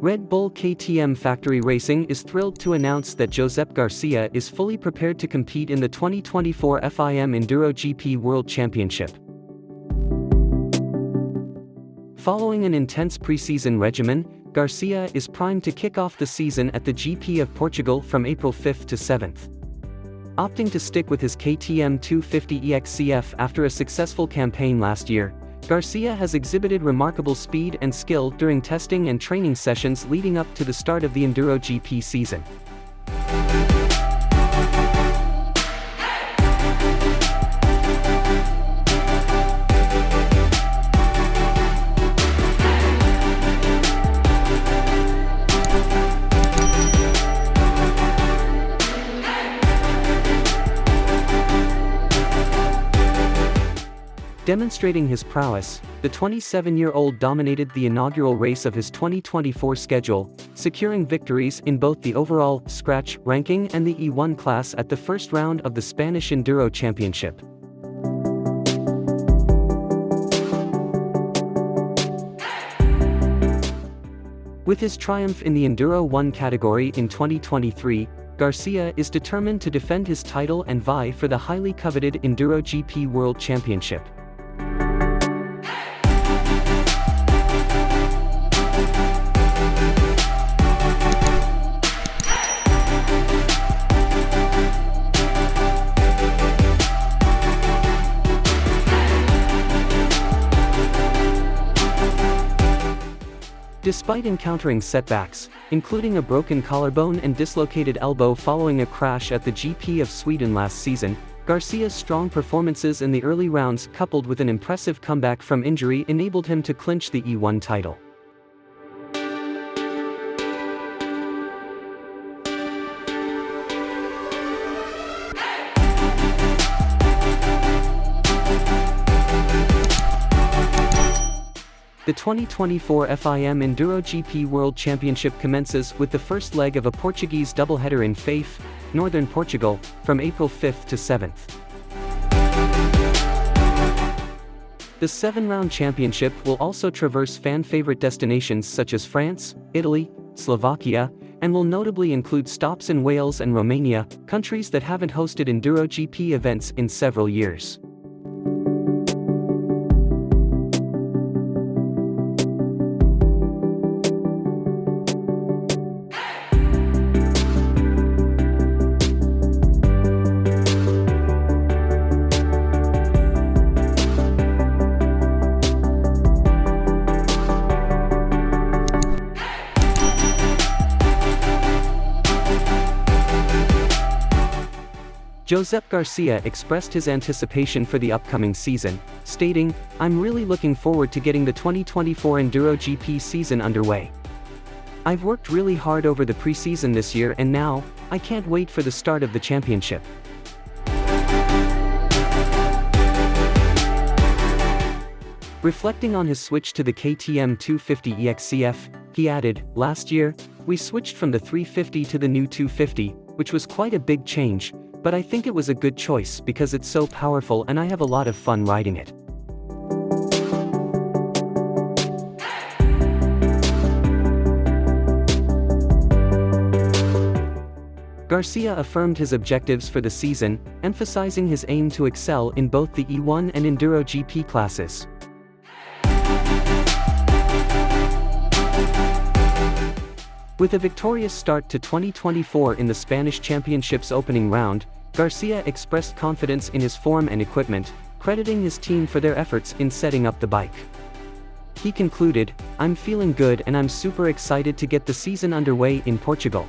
Red Bull KTM Factory Racing is thrilled to announce that Josep Garcia is fully prepared to compete in the 2024 FIM EnduroGP World Championship. Following an intense preseason regimen, Garcia is primed to kick off the season at the GP of Portugal from April 5th to 7th. Opting to stick with his KTM 250 EXC-F after a successful campaign last year, Garcia has exhibited remarkable speed and skill during testing and training sessions leading up to the start of the EnduroGP season. Demonstrating his prowess, the 27-year-old dominated the inaugural race of his 2024 schedule, securing victories in both the overall scratch ranking and the E1 class at the first round of the Spanish Enduro Championship. With his triumph in the Enduro 1 category in 2023, Garcia is determined to defend his title and vie for the highly coveted EnduroGP World Championship. Despite encountering setbacks, including a broken collarbone and dislocated elbow following a crash at the GP of Sweden last season, Garcia's strong performances in the early rounds coupled with an impressive comeback from injury enabled him to clinch the E1 title. The 2024 FIM EnduroGP World Championship commences with the first leg of a Portuguese doubleheader in Faith, northern Portugal, from April 5th to 7th. The 7-round championship will also traverse fan-favorite destinations such as France, Italy, Slovakia, and will notably include stops in Wales and Romania, countries that haven't hosted EnduroGP events in several years. Josep Garcia expressed his anticipation for the upcoming season, stating, "I'm really looking forward to getting the 2024 EnduroGP season underway. I've worked really hard over the preseason this year and now, I can't wait for the start of the championship." Reflecting on his switch to the KTM 250 EXC-F, he added, "Last year, we switched from the 350 to the new 250, which was quite a big change, but I think it was a good choice because it's so powerful and I have a lot of fun riding it." Garcia affirmed his objectives for the season, emphasizing his aim to excel in both the E1 and EnduroGP classes. With a victorious start to 2024 in the Spanish Championship's opening round, Garcia expressed confidence in his form and equipment, crediting his team for their efforts in setting up the bike. He concluded, "I'm feeling good and I'm super excited to get the season underway in Portugal."